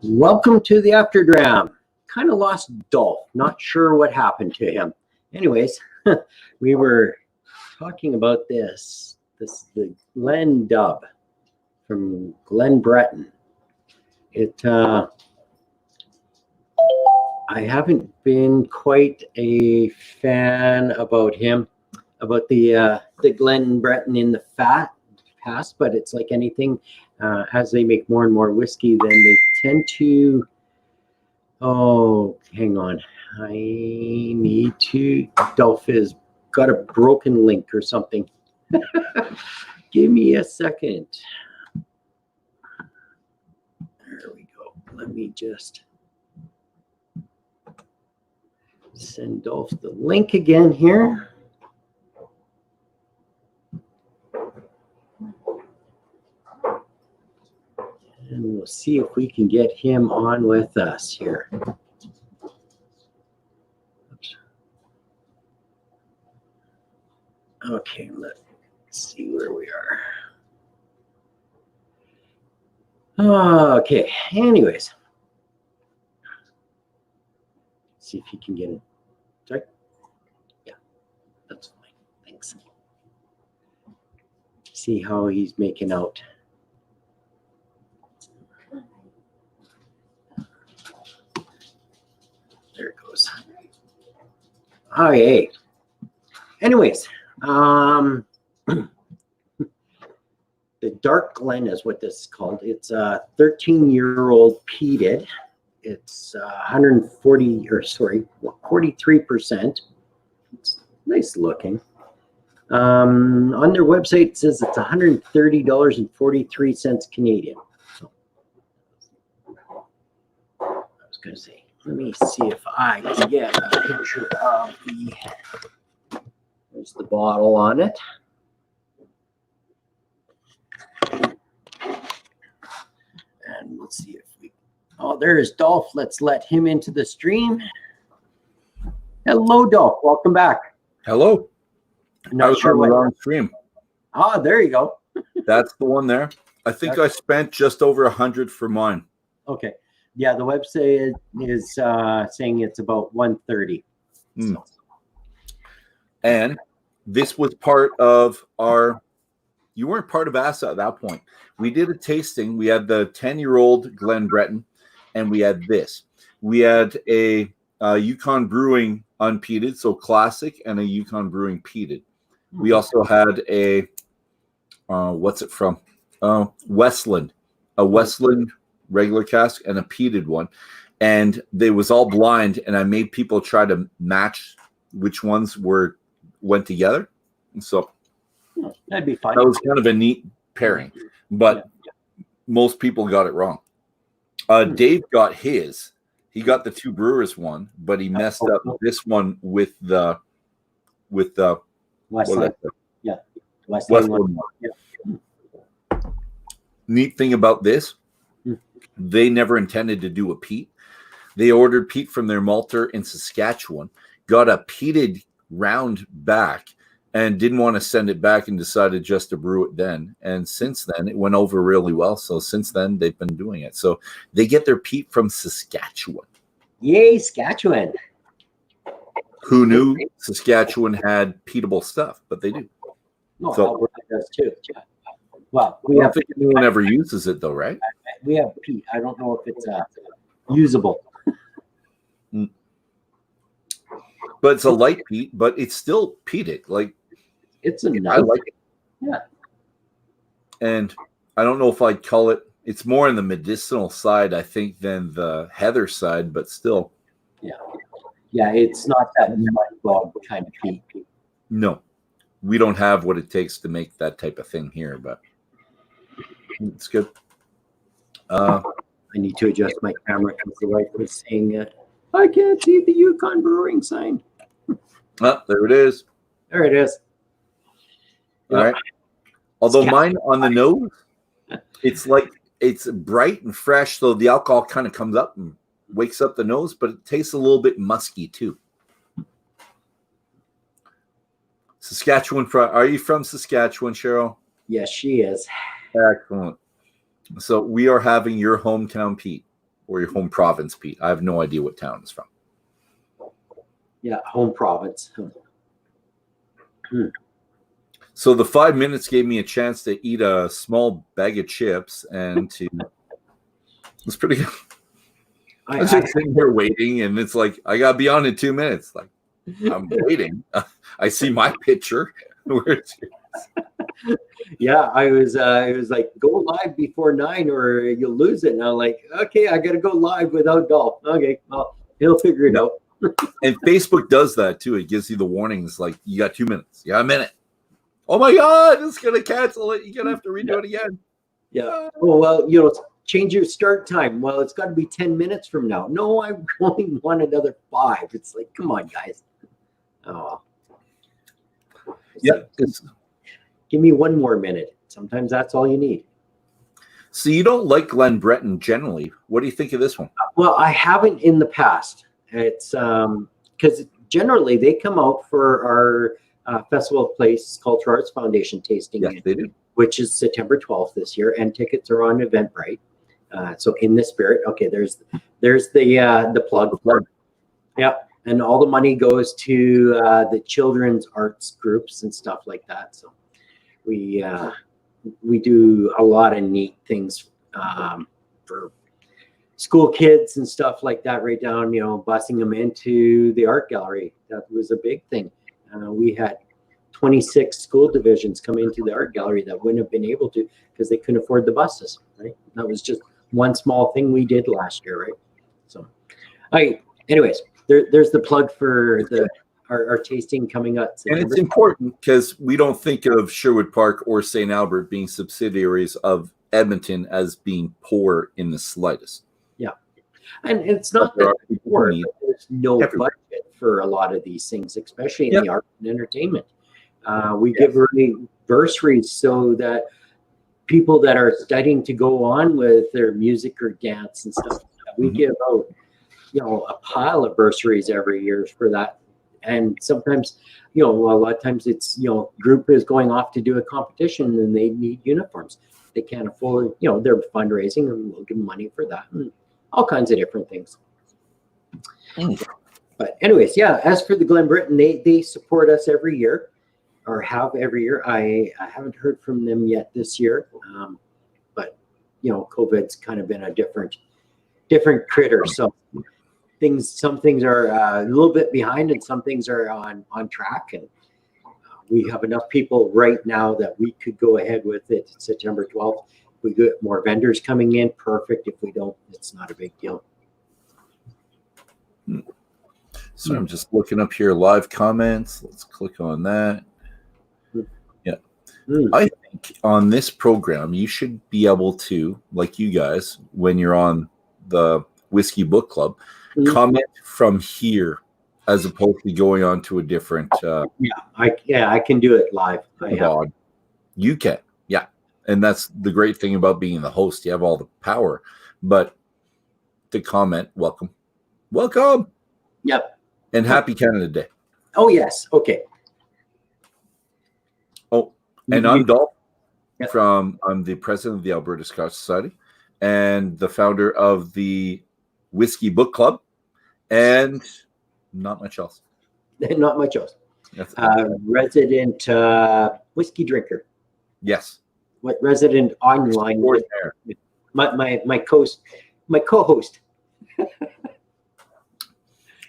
Welcome to the After Dram. Kind of lost Dolph. Not sure what happened to him. Anyways, we were talking about the Glen dub from Glen Breton. I haven't been quite a fan about him, about the Glen Breton in the past, but it's like anything. As they make more and more whiskey, then they tend to, oh, hang on. Dolph has got a broken link or something. Give me a second. There we go. Let me just send Dolph the link again here. And we'll see if we can get him on with us here. Oops. Okay, let's see where we are. Okay, anyways. See if he can get it. Sorry? Yeah, that's fine. Thanks. See how he's making out. There it goes. Okay. Anyways, the Dark Glen is what this is called. It's a 13-year-old peated. It's 43%. It's nice looking. On their website, it says it's $130.43 Canadian. So, I was going to say. Let me see if I can get a picture of there's the bottle on it. And let's see if there's Dolph. Let's let him into the stream. Hello, Dolph. Welcome back. Hello. I'm not sure what wrong stream. Ah, there you go. That's the one there. I think I spent just over 100 for mine. Okay. Yeah, the website is saying it's about 130. So. And this was part of you weren't part of ASSA at that point. We did a tasting. We had the 10-year-old Glen Breton, and we had this. We had a Yukon Brewing unpeated, so classic, and a Yukon Brewing peated. We also had a, what's it from? Westland. A Westland regular cask and a peated one, and they was all blind, and I made people try to match which ones went together. And so that'd be fun. That was kind of a neat pairing, but most people got it wrong. Dave got his. He got the Two Brewers one, but he messed up this one with the Westland. Westland one. Yeah. Neat thing about this, they never intended to do a peat. They ordered peat from their malter in Saskatchewan, got a peated round back, and didn't want to send it back and decided just to brew it then. And since then, it went over really well. So since then, they've been doing it. So they get their peat from Saskatchewan. Yay, Saskatchewan. Who knew Saskatchewan had peatable stuff, but they do. No, so, Alberta does too. Well, I don't think anyone ever uses it though, right? We have peat. I don't know if it's usable. But it's a light peat, but it's still peated. Like it's a nice. I like it. Yeah. And I don't know if I'd call it. It's more in the medicinal side, I think, than the heather side, but still. Yeah. Yeah, it's not that bog kind of peat. No, we don't have what it takes to make that type of thing here, but it's good. I need to adjust my camera because the wife was saying I can't see the Yukon Brewing sign. Oh, there it is. There it is. All right. Although mine on the nose, it's like it's bright and fresh, so the alcohol kind of comes up and wakes up the nose, but it tastes a little bit musky too. Saskatchewan. Are you from Saskatchewan, Cheryl? Yes, she is. Excellent. So we are having your hometown peat. or your home province, Pete? I have no idea what town it's from. Yeah, home province. So the 5 minutes gave me a chance to eat a small bag of chips, and to it's pretty good. I was just sitting here waiting, and it's like I gotta be on in 2 minutes. Like I'm waiting. I see my picture. Where's yours? Yeah, it was like go live before 9 or you'll lose it. And I'm like, okay, I gotta go live without Dolph. Okay, well, he'll figure it out. And Facebook does that too. It gives you the warnings like you got 2 minutes, you got a minute. Oh my God, it's gonna cancel it. You're gonna have to redo it again. Yeah. Oh well, change your start time. Well, it's got to be 10 minutes from now. No, I only want another 5. It's like, come on, guys. Oh. Yeah. Like, give me 1 more minute. Sometimes that's all you need. So you don't like Glen Breton generally. What do you think of this one? Well, I haven't in the past. It's because generally they come out for our Festival of Place Cultural Arts Foundation tasting. Yes, they do. Which is September 12th this year, and tickets are on Eventbrite. So in the spirit, okay, there's the plug. Yeah, and all the money goes to the children's arts groups and stuff like that. So we do a lot of neat things for school kids and stuff like that. Right down, busing them into the art gallery. That was a big thing. We had 26 school divisions come into the art gallery that wouldn't have been able to because they couldn't afford the buses, right? That was just one small thing we did last year, right? So, anyways, there's the plug for our tasting coming up. And it's important because we don't think of Sherwood Park or St. Albert being subsidiaries of Edmonton as being poor in the slightest. Yeah, and it's not that poor, but there's no budget for a lot of these things, especially in the art and entertainment. We give bursaries so that people that are studying to go on with their music or dance and stuff, we give out, a pile of bursaries every year for that. And sometimes, a lot of times it's, group is going off to do a competition and they need uniforms. They can't afford, they're fundraising, and we'll give them money for that and all kinds of different things. But anyways, as for the Glen Breton, they support us every year. Or have every year. I haven't heard from them yet this year, but COVID's kind of been a different critter. So some things are a little bit behind, and some things are on track. And we have enough people right now that we could go ahead with it September 12th. If we get more vendors coming in, perfect. If we don't, it's not a big deal. So I'm just looking up here live comments. Let's click on that. I think on this program, you should be able to, like you guys, when you're on the Whiskey Book Club, comment from here as opposed to going on to a different. I can do it live. You can, and that's the great thing about being the host. You have all the power, but to comment, welcome. Yep. And happy Canada Day. Oh yes. Okay. And I'm Dolph I'm the president of the Alberta Scotch Society and the founder of the Whiskey Book Club, and not much else. Not much else. Resident whiskey drinker. Yes. What resident online? My co-host.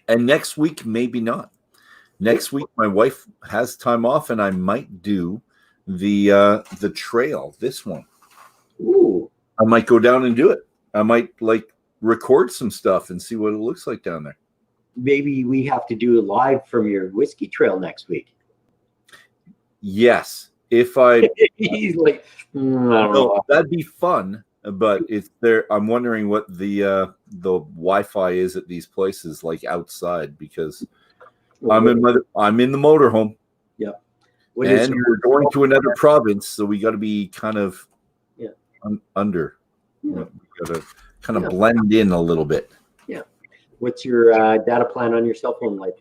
And next week, maybe not. Next week, my wife has time off, and I might do the trail, this one. Ooh. I might go down and do it. I might record some stuff and see what it looks like down there. Maybe we have to do a live from your whiskey trail next week. Yes. If I he's like, I don't know. That'd be fun, but it's there. I'm wondering what the Wi-Fi is at these places like outside, because I'm in the motorhome. Yeah. And we're going to another province, so we got to be kind of under. We got to kind of blend in a little bit. Yeah. What's your data plan on your cell phone like?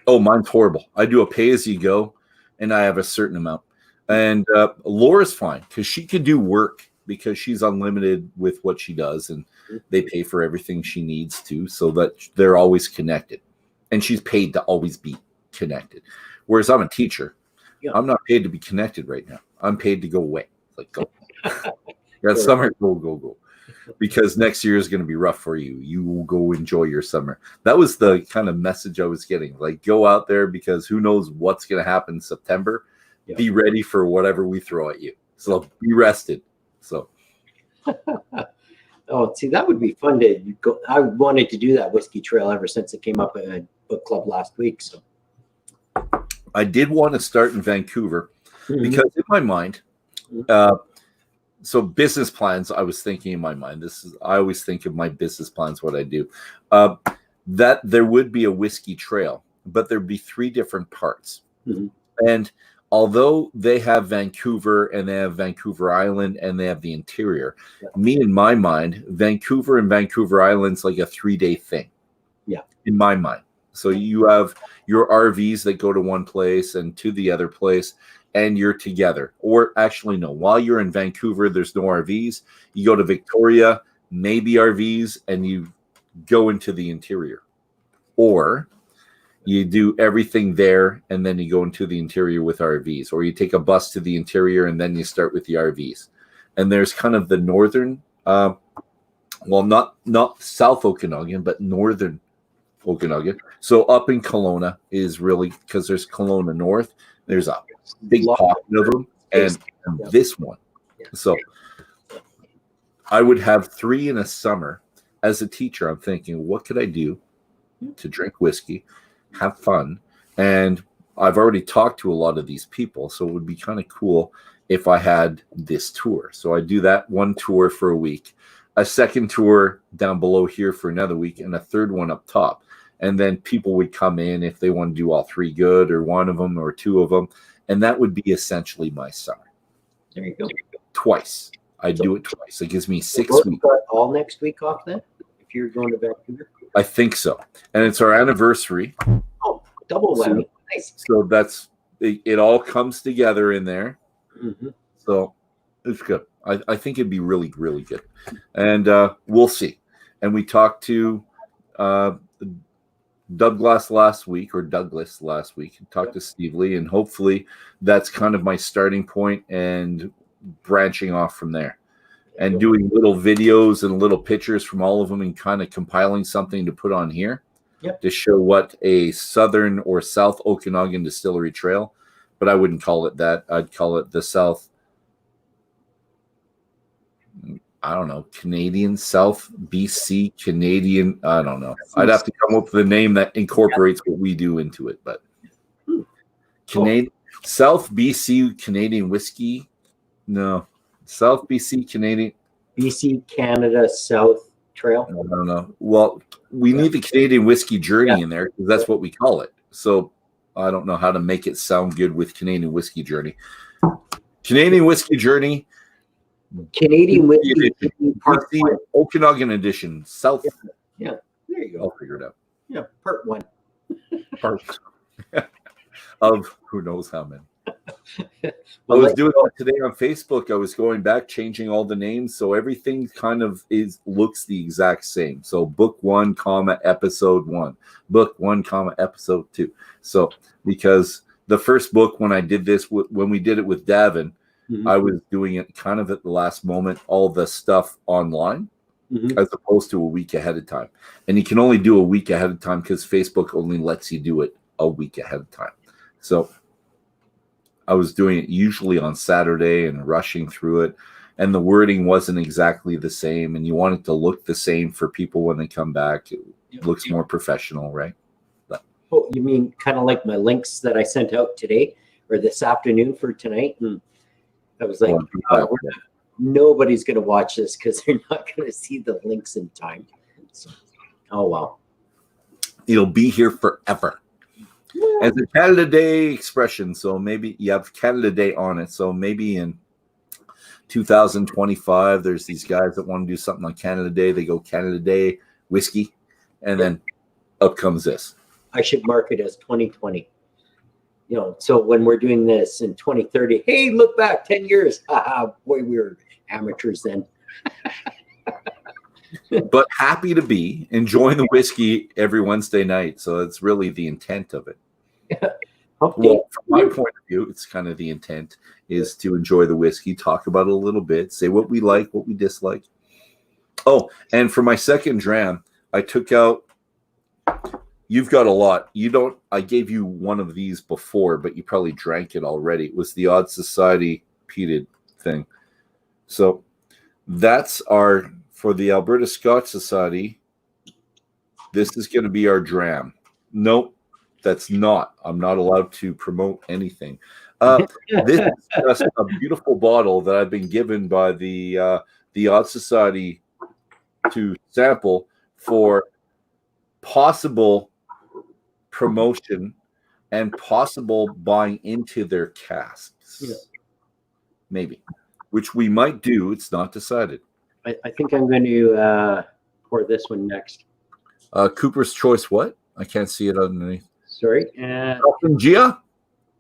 Oh, mine's horrible. I do a pay-as-you-go, and I have a certain amount. And Laura's fine because she can do work because she's unlimited with what she does, and they pay for everything she needs to, so that they're always connected. And she's paid to always be connected. Whereas I'm a teacher, I'm not paid to be connected right now. I'm paid to go away. Like, go. That summer, go. Because next year is going to be rough for you. You will go enjoy your summer. That was the kind of message I was getting. Like, go out there, because who knows what's going to happen in September. Be ready for whatever we throw at you. So be rested. So. Oh, see, that would be fun to go. I wanted to do that whiskey trail ever since it came up at a book club last week. So I did want to start in Vancouver because in my mind, so business plans, I was thinking in my mind, I always think of my business plans, what I do, that there would be a whiskey trail, but there'd be 3 different parts. And although they have Vancouver and they have Vancouver Island and they have the interior, me, in my mind, Vancouver and Vancouver Island's like a 3-day thing. Yeah. In my mind. So you have your RVs that go to one place and to the other place, and you're together. Or actually, no, while you're in Vancouver, there's no RVs. You go to Victoria, maybe RVs, and you go into the interior. Or you do everything there, and then you go into the interior with RVs. Or you take a bus to the interior, and then you start with the RVs. And there's kind of the northern, well, not South Okanagan, but northern Okanagan. So up in Kelowna is really, because there's Kelowna North, there's a big pocket of them, and this one. So I would have 3 in a summer. As a teacher, I'm thinking, what could I do to drink whiskey, have fun? And I've already talked to a lot of these people, so it would be kind of cool if I had this tour. So I do that one tour for a week, a second tour down below here for another week, and a third one up top. And then people would come in if they want to do all 3 good, or one of them, or 2 of them. And that would be essentially my summer. There you go. Twice. I do it twice. It gives me 6 weeks. All next week off then, if you're going to Vancouver? I think so. And it's our anniversary. Oh, double whammy. Nice. So it all comes together in there. So it's good. I think it'd be really, really good. And we'll see. And we talked to Douglas last week, and talked to Steve Lee, and hopefully that's kind of my starting point and branching off from there, and doing little videos and little pictures from all of them, and kind of compiling something to put on here to show what a Southern or South Okanagan Distillery Trail, but I wouldn't call it that. I'd call it the South, I don't know, Canadian, South BC Canadian. I don't know. I'd have to come up with a name that incorporates what we do into it. But Canadian, South BC Canadian whiskey. No, South BC Canadian. BC Canada South Trail. I don't know. Well, we need the Canadian whiskey journey in there, because that's what we call it. So I don't know how to make it sound good with Canadian whiskey journey. Canadian whiskey journey. Canadian whiskey part 1. Okanagan edition, South. Yeah, there you go. I'll figure it out. Yeah, part 1. Part of who knows how many. I was doing that today on Facebook. I was going back, changing all the names, so everything kind of looks the exact same. So book 1, episode 1, book 1, episode 2. So because the first book, when I did this, when we did it with Davin, I was doing it kind of at the last moment, all the stuff online, as opposed to a week ahead of time. And you can only do a week ahead of time because Facebook only lets you do it a week ahead of time. So I was doing it usually on Saturday and rushing through it. And the wording wasn't exactly the same. And you want it to look the same for people when they come back. It looks more professional, right? But, oh, you mean kind of like my links that I sent out today or this afternoon for tonight? I was like, nobody's going to watch this because they're not going to see the links in time. So, oh, well. It'll be here forever. Yeah. As a Canada Day expression, so maybe you have Canada Day on it. So maybe in 2025, there's these guys that want to do something on Canada Day. They go Canada Day whiskey, and then up comes this. I should mark it as 2020. So when we're doing this in 2030, hey, look back 10 years. Boy, we were amateurs then. But happy to be enjoying the whiskey every Wednesday night. So it's really the intent of it. Okay. Well, from my point of view, it's kind of the intent is to enjoy the whiskey, talk about it a little bit, say what we like, what we dislike. Oh, and for my second dram, I took out, you've got a lot. I gave you one of these before, but you probably drank it already. It was the Odd Society peated thing. So that's for the Alberta Scotch Society, this is going to be our dram. Nope, that's not. I'm not allowed to promote anything. This is just a beautiful bottle that I've been given by the Odd Society to sample for possible promotion and possible buying into their casks. Yeah. Maybe, which we might do. It's not decided. I think I'm going to pour this one next. Cooper's Choice, what? I can't see it underneath. Sorry. Gia?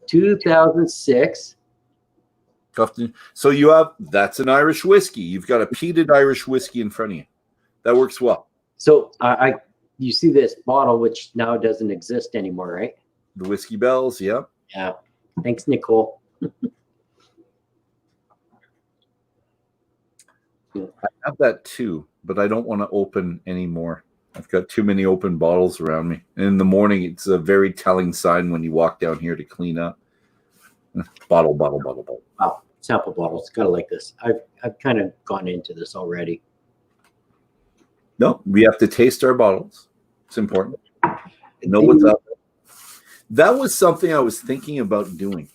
2006. So that's an Irish whiskey. You've got a peated Irish whiskey in front of you. That works well. So you see this bottle, which now doesn't exist anymore, right? The Whiskey Bells, yeah. Yeah. Thanks, Nicole. I have that too, but I don't want to open anymore. I've got too many open bottles around me. And in the morning, it's a very telling sign when you walk down here to clean up. Bottle. Wow, sample bottles. Gotta like this. I've kind of gone into this already. No, we have to taste our bottles. It's important. Know what's up. That was something I was thinking about doing.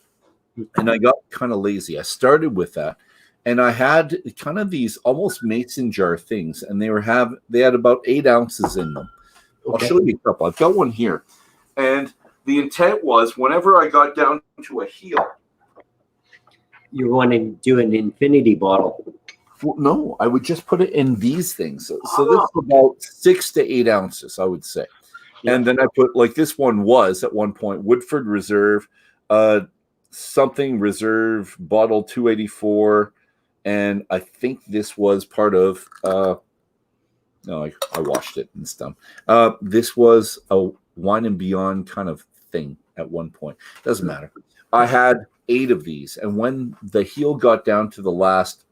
And I got kind of lazy. I started with that. And I had kind of these almost mason jar things, and they had about 8 ounces in them. Okay. I'll show you a couple. I've got one here. And the intent was whenever I got down to a heel. You want to do an infinity bottle? Well, no, I would just put it in these things. So this is about 6 to 8 ounces, I would say. Yeah. And then I put, like this one was at one point, Woodford Reserve, something Reserve, bottle 284. And I think this was part of, no, I washed it and it's done. This was a Wine and Beyond kind of thing at one point. Doesn't matter. I had 8 of these. And when the heel got down to the last,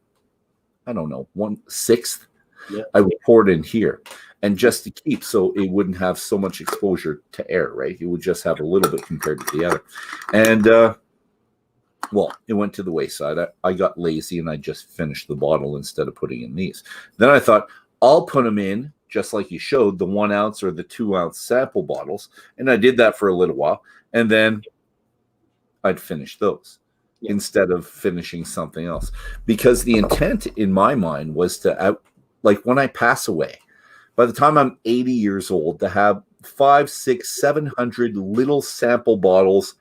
I don't know, 1/6, I would pour it in here. And just to keep, so it wouldn't have so much exposure to air, right? It would just have a little bit compared to the other. And, well, it went to the wayside. I got lazy and I just finished the bottle instead of putting in these. Then I thought, I'll put them in, just like you showed, the 1 ounce or the 2 ounce sample bottles. And I did that for a little while. And then I'd finish those instead of finishing something else. Because the intent in my mind was to, like when I pass away, by the time I'm 80 years old, to have 500, 600, 700 little sample bottles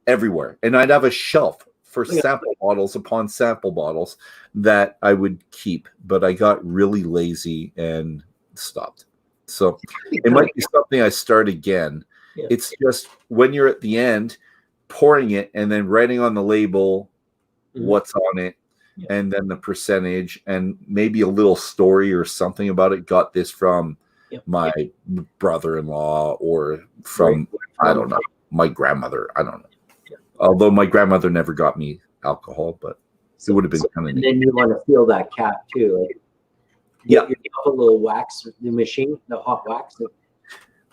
everywhere. And I'd have a shelf for sample bottles upon sample bottles that I would keep, but I got really lazy and stopped. So it might be something I start again. Yeah. It's just when you're at the end, pouring it and then writing on the label what's on it, and then the percentage and maybe a little story or something about it. Got this from my brother-in-law or from, I don't know, my grandmother. I don't know. Although my grandmother never got me alcohol, but it would have been kind of neat. And then you want to feel that cap too. Like, you have a little wax, the machine, the hot wax.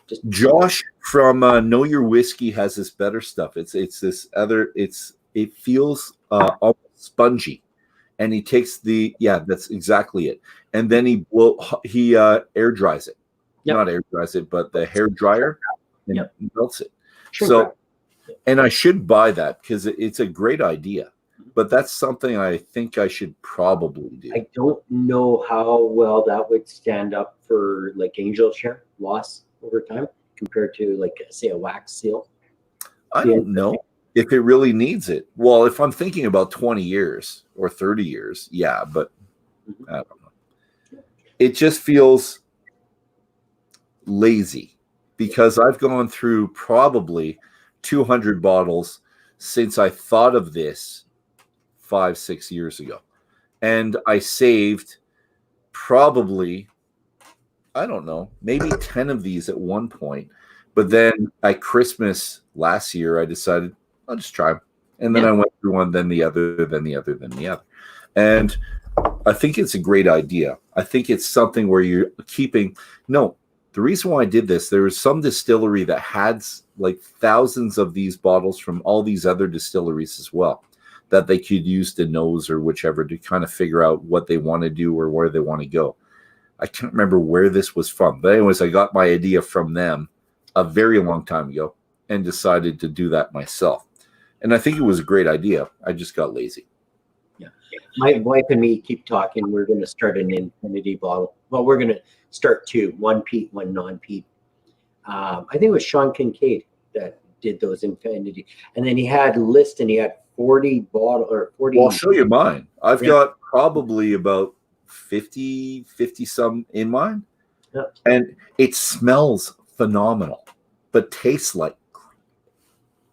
Just Josh from Know Your Whiskey has this better stuff. It's this other. It feels almost spongy, and he takes that's exactly it. And then he air dries it, not air dries it, but the hair dryer, and melts it. Sure. So. And I should buy that because it's a great idea. But that's something I think I should probably do. I don't know how well that would stand up for like angel share loss over time compared to like, say, a wax seal. I don't know if it really needs it. Well, if I'm thinking about 20 years or 30 years, yeah, but I don't know. It just feels lazy because I've gone through probably 200 bottles since I thought of this 5-6 years ago. and I saved probably, I don't know, maybe 10 of these at one point. But then at Christmas last year, I decided I'll just try them. And then I went through one, then the other, then the other, then the other. And I think it's a great idea. I think it's something where you're keeping. No, the reason why I did this, there was some distillery that had like thousands of these bottles from all these other distilleries as well, that they could use to nose or whichever to kind of figure out what they want to do or where they want to go. I can't remember where this was from. But anyways, I got my idea from them a very long time ago and decided to do that myself. And I think it was a great idea. I just got lazy. Yeah. My wife and me keep talking. We're going to start an infinity bottle. Well, we're going to start two, one peat, one non-peat. I think it was Sean Kincaid that did those infinity. And then he had a list and he had 40 bottle or 40. Well, I'll show you mine. I've got probably about 50 some in mine. Yeah. And it smells phenomenal, but tastes like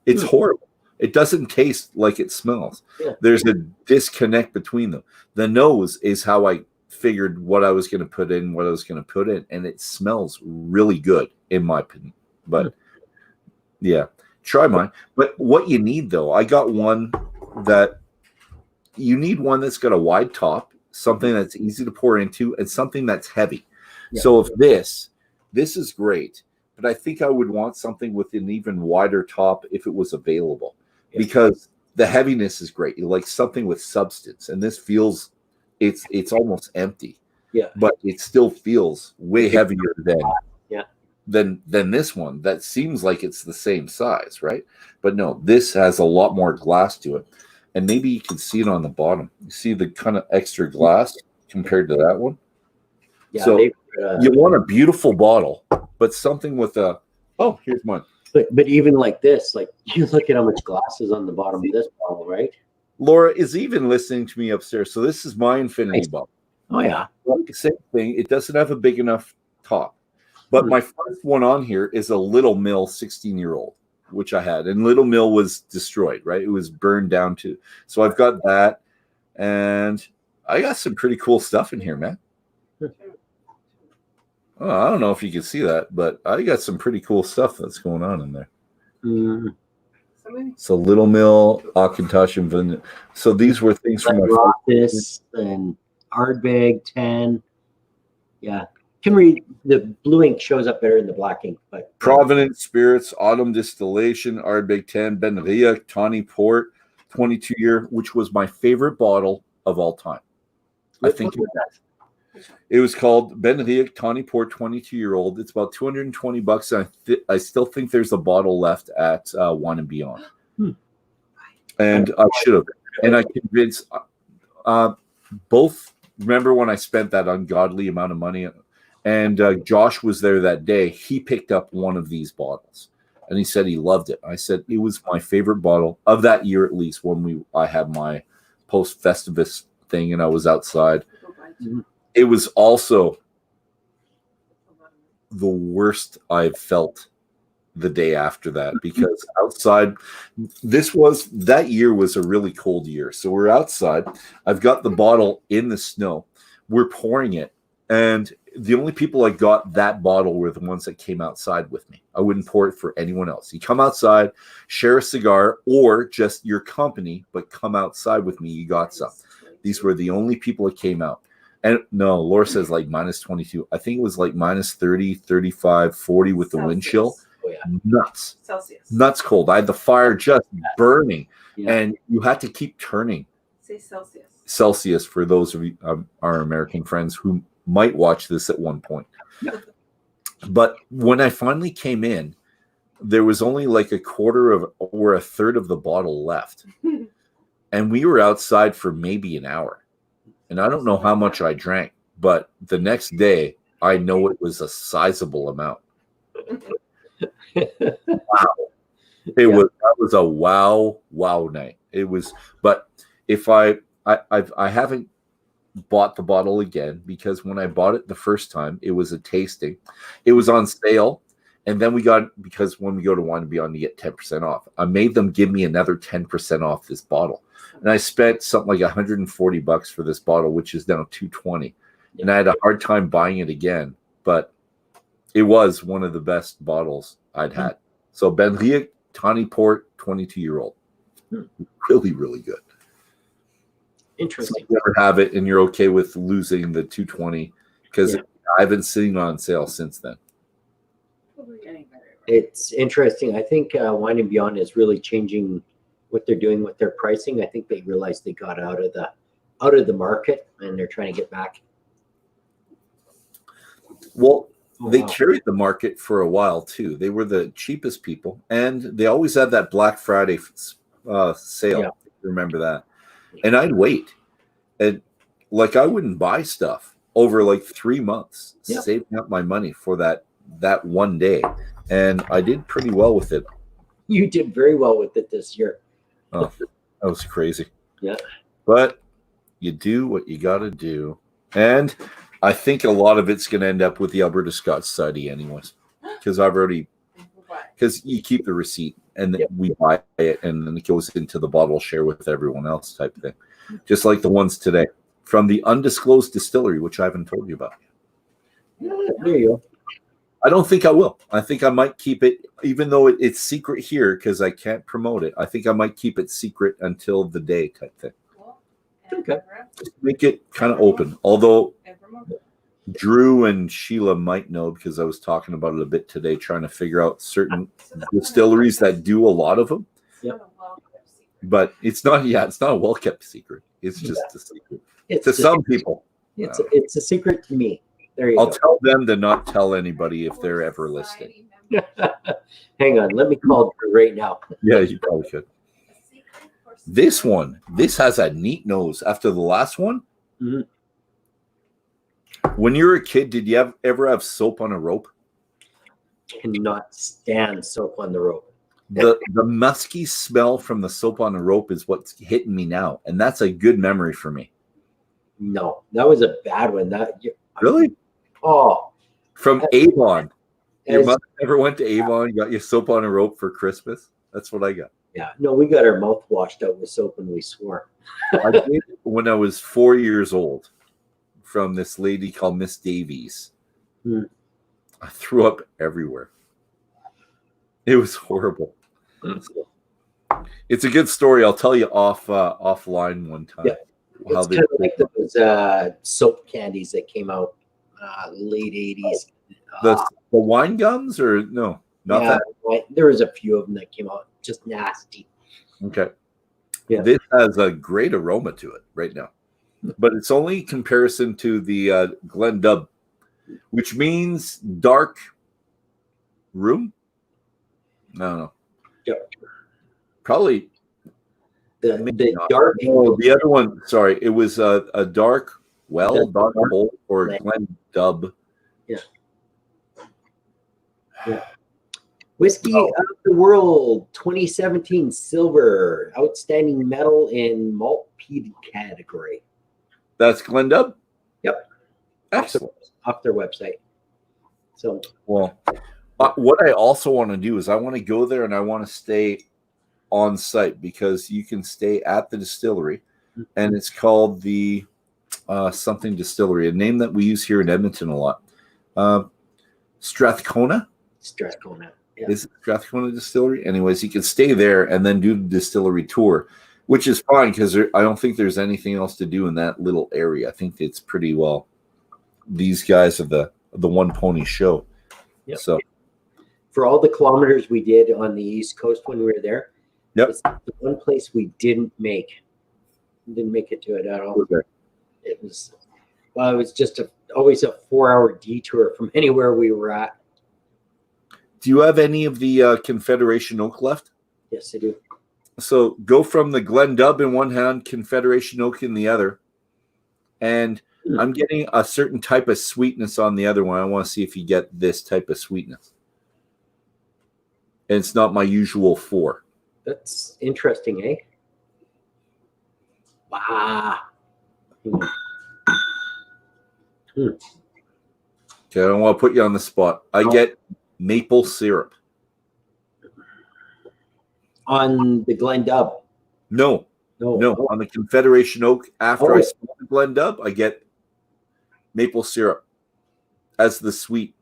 it's horrible. It doesn't taste like it smells. Yeah. There's a disconnect between them. The nose is how I figured what I was going to put in, and it smells really good in my opinion. But yeah, try mine. But what you need though, I got one that you need one that's got a wide top, something that's easy to pour into, and something that's heavy. Yeah. So if this is great, but I think I would want something with an even wider top if it was available. Because the heaviness is great. You like something with substance, and this feels it's almost empty. Yeah, but it still feels way heavier than this one. That seems like it's the same size, right? But no, this has a lot more glass to it, and maybe you can see it on the bottom. You see the kind of extra glass compared to that one. Yeah, so you want a beautiful bottle, but something with a here's mine. But even like this, like you look at how much glass is on the bottom of this bottle, right? Laura is even listening to me upstairs. So this is my infinity bottle. Oh yeah. Same thing. It doesn't have a big enough top. But my first one on here is a Little Mill 16-year-old, which I had. And Little Mill was destroyed, right? It was burned down too. So I've got that. And I got some pretty cool stuff in here, man. Oh, I don't know if you can see that, but I got some pretty cool stuff that's going on in there. So Little Mill, Auchentoshan, and Vanilla. So these were things from my Rothus and Ardbeg 10. Yeah. Can read the blue ink shows up better in the black ink, but Providence Spirits, Autumn Distillation, Ardbeg 10, Benriach, Tawny Port, 22-year, which was my favorite bottle of all time. I think it was called Benriach Tawny Port 22-year-old. It's about $220. And I still think there's a bottle left at Wine and Beyond. And I should have. And I convinced both. Remember when I spent that ungodly amount of money? And Josh was there that day. He picked up one of these bottles. And he said he loved it. I said it was my favorite bottle of that year, at least, when I had my post-Festivus thing and I was outside. It was also the worst I've felt the day after that, because outside, that year was a really cold year. So we're outside. I've got the bottle in the snow. We're pouring it. And the only people I got that bottle were the ones that came outside with me. I wouldn't pour it for anyone else. You come outside, share a cigar, or just your company, but come outside with me. You got some. These were the only people that came out. And no, Laura says like minus 22. I think it was like minus 30, 35, 40 with the wind chill. Oh, yeah. Nuts. Celsius. Nuts cold. I had the fire just burning. Yeah. And you had to keep turning. Say Celsius. Celsius for those of you, our American friends who might watch this at one point. But when I finally came in, there was only like a quarter of or a third of the bottle left. And we were outside for maybe an hour. And I don't know how much I drank, but the next day, I know it was a sizable amount. Wow. That was a wow night. It was, but if I haven't bought the bottle again, because when I bought it the first time, it was a tasting. It was on sale. And then because when we go to Wine and Beyond, you get 10% off. I made them give me another 10% off this bottle. And I spent something like $140 for this bottle, which is now $220. And I had a hard time buying it again, but it was one of the best bottles I'd had. So Ben Riach Tawny Port, 22-year-old. Really, really good. Interesting. So you never have it, and you're okay with losing the 220 because I've been sitting on sale since then. It's interesting. I think Wine and Beyond is really changing what they're doing with their pricing. I think they realized they got out of the market, and they're trying to get back. Well, they carried the market for a while too. They were the cheapest people, and they always had that Black Friday sale. Yeah. Remember that? And I'd wait, and like I wouldn't buy stuff over like 3 months, saving up my money for that one day, and I did pretty well with it. You did very well with it this year. Oh, that was crazy. Yeah, but you do what you got to do, and I think a lot of it's going to end up with the Alberta Scotch Society, anyways, because you keep the receipt. And then we buy it, and then it goes into the bottle share with everyone else type thing. Just like the ones today from the undisclosed distillery, which I haven't told you about. There you go. I don't think I will. I think I might keep it, even though it's secret here because I can't promote it. I think I might keep it secret until the day type thing. Okay. Just make it kind of open. Although Drew and Sheila might know because I was talking about it a bit today, trying to figure out certain distilleries that do a lot of them. Yep. But it's not a well-kept secret. It's just a secret. To some people. It's a secret to me. There you go. I'll tell them to not tell anybody if they're ever listening. Hang on. Let me call Drew right now. Yeah, you probably could. This has a neat nose. After the last one, when you were a kid, did you ever have soap on a rope? Cannot stand soap on the rope. The musky smell from the soap on the rope is what's hitting me now, and that's a good memory for me. No, that was a bad one. Really? Oh, from Avon. Your mother ever went to Avon and got you soap on a rope for Christmas? That's what I got. Yeah, no, we got our mouth washed out with soap and we swore. I did when I was 4 years old from this lady called Miss Davies. I threw up everywhere. It was horrible. It's a good story. I'll tell you offline one time. Yeah, it's kind of like those soap candies that came out late 80s. The wine gums or no? Not that. There was a few of them that came out just nasty. Okay. Yeah. This has a great aroma to it right now, but it's only in comparison to the Glen Dub, which means dark room. No. Yeah. Probably the dark. Oh, the other one. Sorry, it was a dark dark hole or Glen Dub. Yeah. Yeah. Whiskey of the World 2017 Silver Outstanding Medal in Malt Peat category. That's Glen Dub? Yep. Excellent. Off their website. So, well, what I also want to do is I want to go there and I want to stay on site because you can stay at the distillery, and it's called the something distillery, a name that we use here in Edmonton a lot. Strathcona. Yeah. Is it Strathcona Distillery? Anyways, you can stay there and then do the distillery tour, which is fine because I don't think there's anything else to do in that little area. I think it's pretty well. These guys are the one pony show. Yep. So, for all the kilometers we did on the East Coast when we were there, it's the one place we didn't make it to it at all. Okay. It was just always a 4-hour detour from anywhere we were at. Do you have any of the Confederation Oak left? Yes, I do. So go from the Glen Dub in one hand, Confederation Oak in the other. And I'm getting a certain type of sweetness on the other one. I want to see if you get this type of sweetness. And it's not my usual 4. That's interesting, eh? Wow. Okay, I don't want to put you on the spot. I get maple syrup. On the Glen Dub? No. No, on the Confederation oak, after I smoke the blend up, I get maple syrup as the sweet.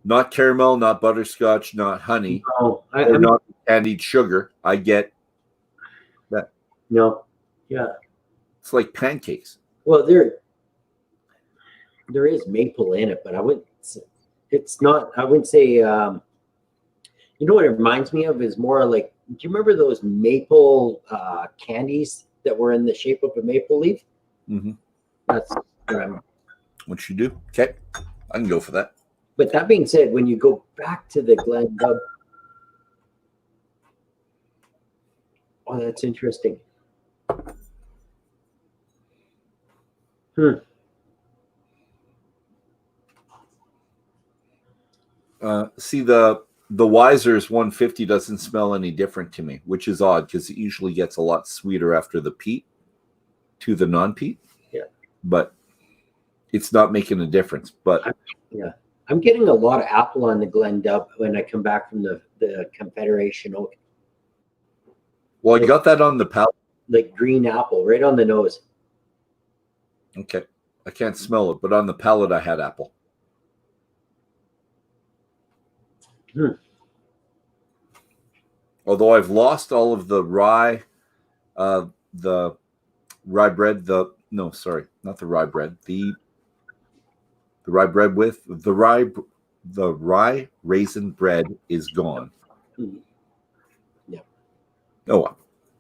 Not caramel, not butterscotch, not honey, No, or not candied sugar. I get that. No, yeah. It's like pancakes. Well, there is maple in it, but I wouldn't. It's not. I wouldn't say. You know what it reminds me of is more like. Do you remember those maple candies that were in the shape of a maple leaf? Mm-hmm. That's what I'm. What you do? Okay, I can go for that. But that being said, when you go back to the Glen Dub, oh, that's interesting. See, the Wiser's 150 doesn't smell any different to me, which is odd because it usually gets a lot sweeter after the peat to the non-peat. Yeah, but it's not making a difference. But I'm getting a lot of apple on the Glen Dub when I come back from the Confederation oak. Well, I got that on the palate. Like green apple, right on the nose. Okay. I can't smell it, but on the palate I had apple. Although I've lost all of the rye bread, not the rye bread, the rye raisin bread is gone. Yeah. Oh well.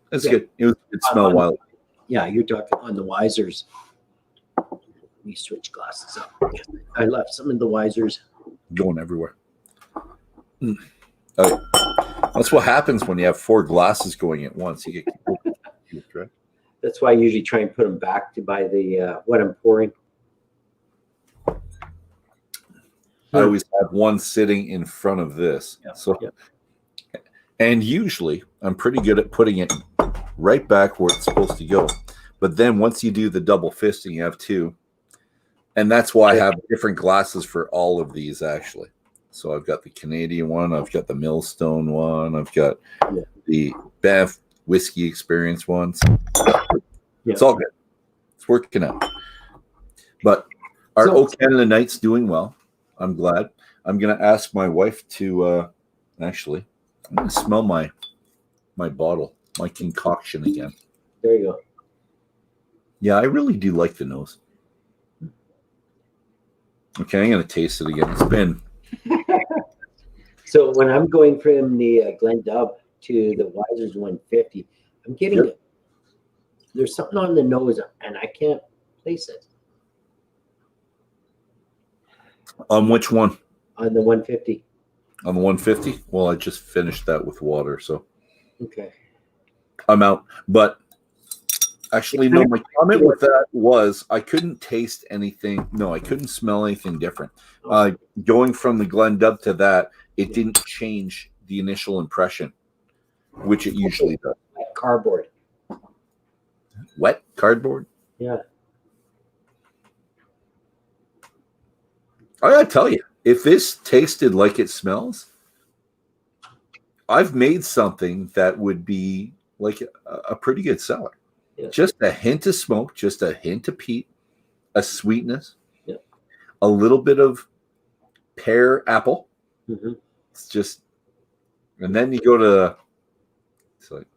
That's good. It smelled wild. Yeah, you're talking on the Wisers. Let me switch glasses up. I left some in the Wisers. Going everywhere. Okay. That's what happens when you have 4 glasses going at once. You get. That's why I usually try and put them back to buy the what I'm pouring. I always have one sitting in front of this. And usually I'm pretty good at putting it right back where it's supposed to go. But then once you do the double fisting, you have 2. And that's why I have different glasses for all of these, actually. So I've got the Canadian one. I've got the Millstone one. I've got the Banff Whiskey Experience ones. It's all good. It's working out. But our Oak Canada Night's doing well. I'm glad. I'm going to ask my wife to actually, I'm going to smell my bottle, my concoction again. There you go. Yeah, I really do like the nose. Okay, I'm going to taste it again. It's been... So when I'm going from the Glen Dub to the Wiser's 150, I'm getting there's something on the nose and I can't place it. On which one? On the 150. On the 150? Well, I just finished that with water, so okay. I'm out. But actually, no, my comment with that was I couldn't taste anything. No, I couldn't smell anything different. Going from the Glen Dub to that, it didn't change the initial impression, which it usually does. Like cardboard. Wet cardboard? Yeah. I gotta tell you, if this tasted like it smells, I've made something that would be like a pretty good seller. Yeah. Just a hint of smoke, just a hint of peat, a sweetness, a little bit of pear apple. Mm-hmm. It's just, and then you go to, it's like,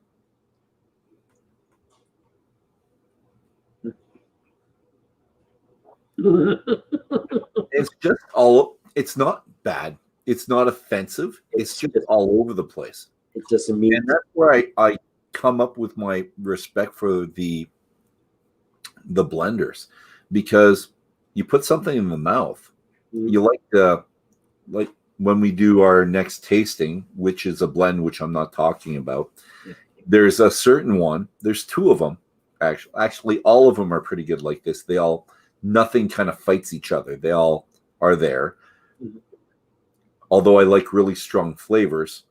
it's just all, it's not bad. It's not offensive. It's just all over the place. It doesn't mean. And that's where I come up with my respect for the blenders, because you put something in the mouth, you like when we do our next tasting, which is a blend, which I'm not talking about. There's a certain one. There's 2 of them. Actually, all of them are pretty good like this. Nothing kind of fights each other. They all are there. Mm-hmm. Although I like really strong flavors.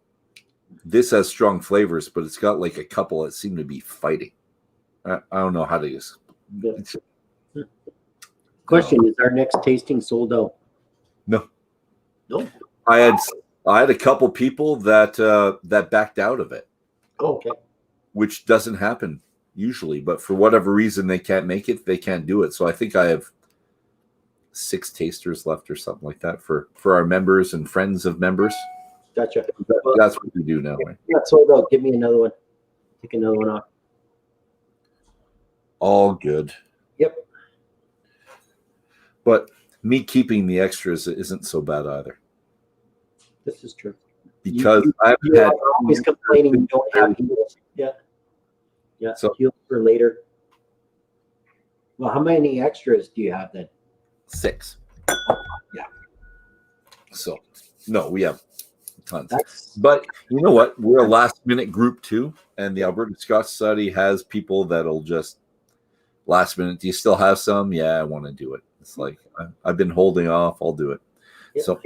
This has strong flavors, but it's got like a couple that seem to be fighting. I don't know how to use. Question: is our next tasting sold out? No. No. I had a couple people that backed out of it. Oh, okay. Which doesn't happen usually, but for whatever reason they can't make it. They can't do it. So I think I have 6 tasters left or something like that for our members and friends of members. Gotcha. That's what we do now. Right? Yeah, sold out. Give me another one. Take another one off. All good. Yep. But me keeping the extras isn't so bad either. This is true. Because you're always complaining you don't have heels. Yeah. Yeah. So heels for later. Well, how many extras do you have then? 6. Yeah. So no, we have tons. That's, but you know what? We're a last minute group too, and the Alberta Scotch Society has people that'll just last minute. Do you still have some? Yeah, I want to do it. It's like I've been holding off. I'll do it. Yep. So,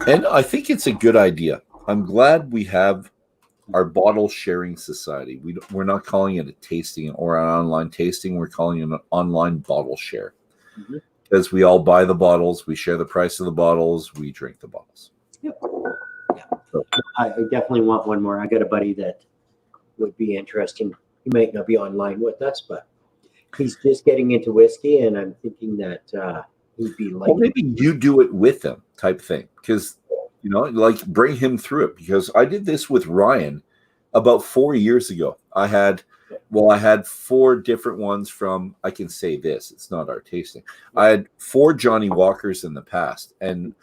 and I think it's a good idea. I'm glad we have our bottle sharing society. We're not calling it a tasting or an online tasting. We're calling it an online bottle share. Mm-hmm. Because we all buy the bottles, we share the price of the bottles, we drink the bottles. Yep. Yeah. So I definitely want one more. I got a buddy that would be interesting. He might not be online with us, but he's just getting into whiskey, and I'm thinking that he'd be like. Well, maybe you do it with him, type thing, because like bring him through it. Because I did this with Ryan about 4 years ago. I had 4 different ones from, I can say this, it's not our tasting. I had 4 Johnny Walkers in the past and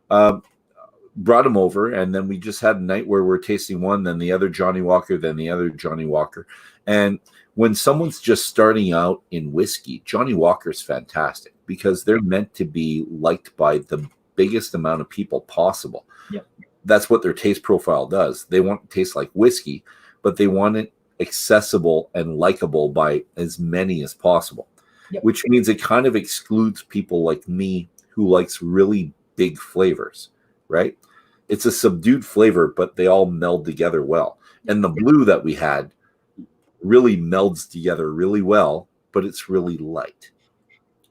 brought them over. And then we just had a night where we're tasting one, then the other Johnny Walker, then the other Johnny Walker. And when someone's just starting out in whiskey, Johnny Walker's fantastic because they're meant to be liked by the biggest amount of people possible. Yep. That's what their taste profile does. They want to taste like whiskey, but they want it accessible and likable by as many as possible. Yep. Which means it kind of excludes people like me who likes really big flavors, right? It's a subdued flavor, but they all meld together well. And the blue that we had really melds together really well, but it's really light.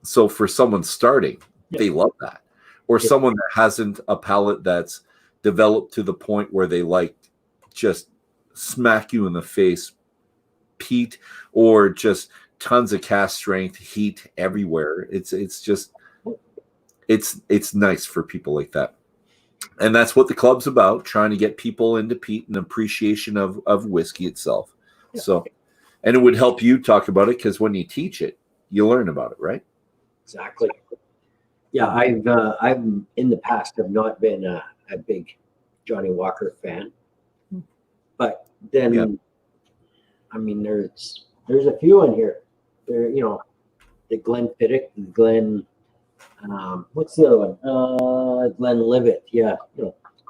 So for someone starting, they love that. Or someone that hasn't a palate that's developed to the point where they like just smack you in the face, peat, or just tons of cast strength, heat everywhere. It's nice for people like that. And that's what the club's about, trying to get people into peat and appreciation of whiskey itself. Yeah. So, and it would help you talk about it because when you teach it, you learn about it, right? Exactly. Yeah, I've in the past have not been a big Johnny Walker fan, but then I mean there's a few in here. There, the Glenfiddich, the Glen. What's the other one? Glenlivet. Yeah,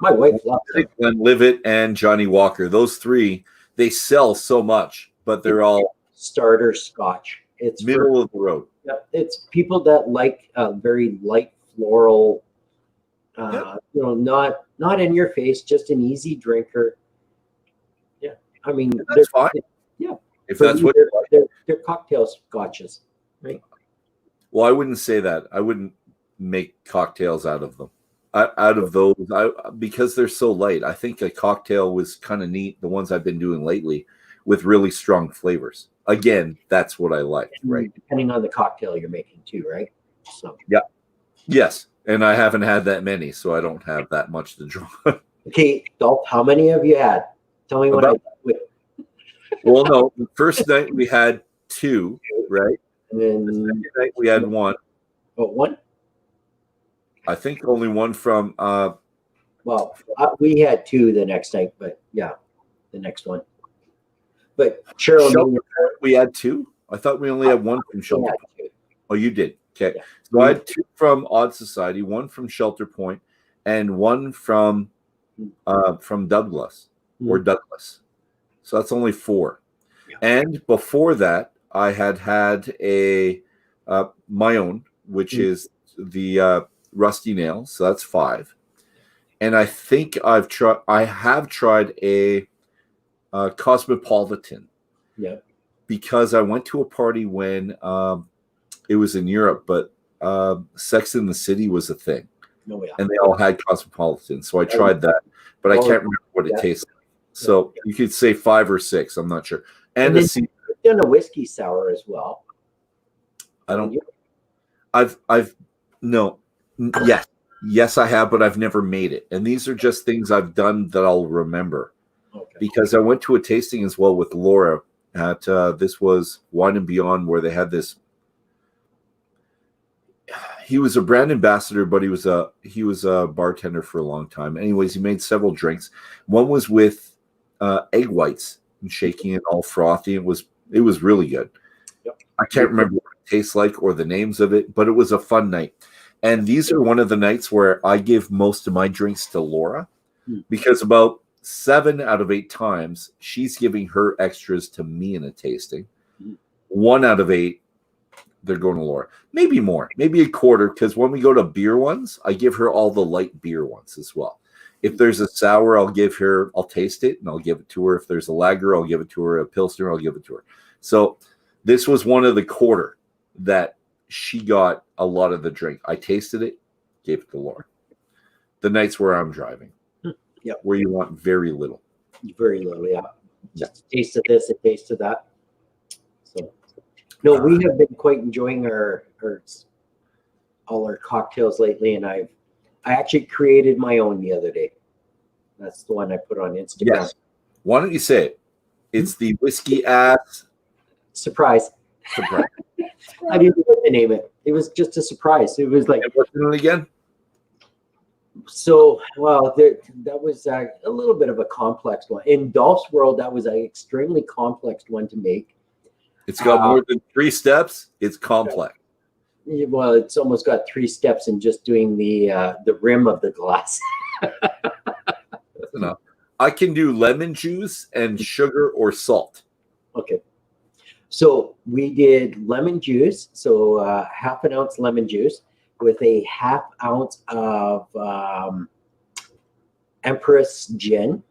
my wife loves it. Glenlivet and Johnny Walker. Those 3, they sell so much, but they're all starter Scotch. It's middle of the road. Yeah, it's people that like very light floral. Not in your face, just an easy drinker. Yeah, I mean that's fine. Yeah, if that's what they're cocktail scotches, right? Well, I wouldn't say that. I wouldn't make cocktails out of them. Out of those, because they're so light. I think a cocktail was kind of neat. The ones I've been doing lately with really strong flavors. Again, that's what I like, right? Depending on the cocktail you're making too, right? So yeah, yes, and I haven't had that many, so I don't have that much to draw. Okay, Dolph, how many have you had? Tell me what I with. Well, no, the first night we had 2, right? And then the second night we had 1. Oh, 1? I think only 1 from. We had 2 the next night, but yeah, the next one. But Cheryl, we had 2. I thought we only had 1 from Shelter Point. Oh, you did. Okay, yeah. So I had 2 from Odd Society, 1 from Shelter Point, and 1 from Douglas or Douglas. So that's only 4. Yeah. And before that, I had a my own, which is the Rusty Nail. So that's 5. And I think I have tried a Cosmopolitan. Yeah. Because I went to a party when it was in Europe, but Sex in the City was a thing. Oh, yeah. And they all had Cosmopolitan. So I tried that, but I can't remember what it tastes like. So you could say 5 or 6. I'm not sure. And then you've done a whiskey sour as well. I don't. I've no. Yes, I have, but I've never made it. And these are just things I've done that I'll remember. Okay. Because I went to a tasting as well with Laura at this was Wine and Beyond, where they had this. He was a brand ambassador, but he was a bartender for a long time. Anyways, he made several drinks. One was with egg whites and shaking it all frothy. It was really good. Yep. I can't remember what it tastes like or the names of it, but it was a fun night. And these are one of the nights where I give most of my drinks to Laura, because about 7 out of 8 times she's giving her extras to me in a tasting. 1 out of 8, they're going to Laura. Maybe more, maybe a quarter, because when we go to beer ones, I give her all the light beer ones as well. If there's a sour, I'll taste it and I'll give it to her. If there's a lager, I'll give it to her. A pilsner, I'll give it to her. So this was one of the quarter that she got a lot of the drink. I tasted it, gave it to Laura. The nights where I'm driving, where you want very little. Very little, yeah. Just a taste of this, a taste of that. So, no, we have been quite enjoying all our cocktails lately, and I actually created my own the other day. That's the one I put on Instagram. Yes. Why don't you say it? It's the whiskey ass surprise. I didn't know what to name it. It was just a surprise. It was like, what's it again? So, well, that was a little bit of a complex one. In Dolph's world, that was an extremely complex one to make. It's got more than 3 steps. It's complex. Well, it's almost got 3 steps in just doing the rim of the glass. That's enough. I can do lemon juice and sugar or salt. Okay. So we did lemon juice. So half an ounce lemon juice with a half ounce of Empress gin.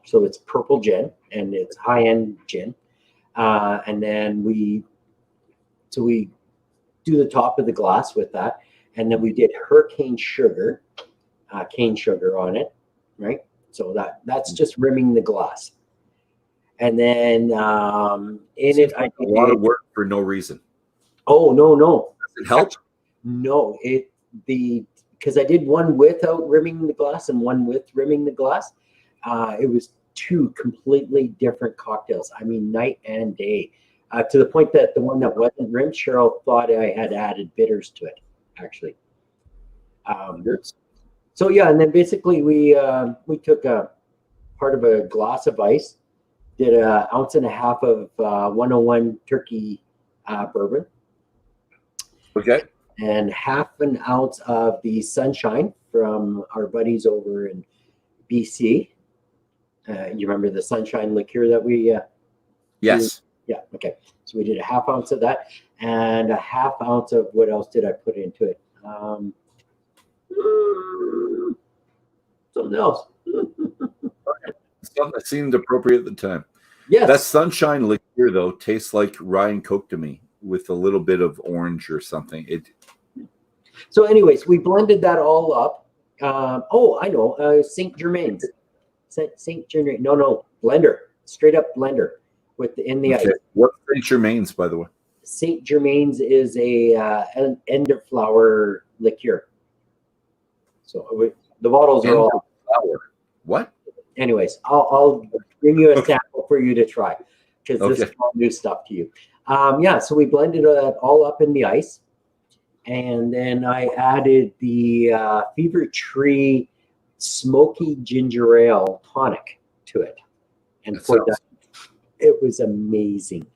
So it's purple gin and it's high-end gin. And then we do the top of the glass with that. And then we did hurricane sugar, cane sugar on it, right? So that's just rimming the glass. And then in it, I did a lot of work for no reason. Oh, no. Does it help? No, because I did one without rimming the glass and one with rimming the glass. It was 2 completely different cocktails. I mean, night and day. To the point that the one that wasn't rimmed, Cheryl thought I had added bitters to it, actually. So yeah, and then basically we took a part of a glass of ice, did 1.5 ounces of 101 turkey bourbon. Okay. And half an ounce of the Sunshine from our buddies over in BC. You remember the Sunshine liqueur that we? Yes. Yeah. Okay. So we did a half ounce of that, and a half ounce of what else did I put into it? Something else. Something that seemed appropriate at the time. Yes. That Sunshine liqueur though tastes like rye and Coke to me, with a little bit of orange or something. So, anyways, we blended that all up. I know. Saint Germain's. Saint Germain. No, blender. Straight up blender in the ice. What's Saint Germain's, by the way? Saint Germain's is an elderflower liqueur. So the bottles are all flower. What? Anyways, I'll bring you a sample for you to try, because this is all new stuff to you. So we blended it all up in the ice, and then I added the Fever Tree Smoky Ginger Ale tonic to it, and it was amazing.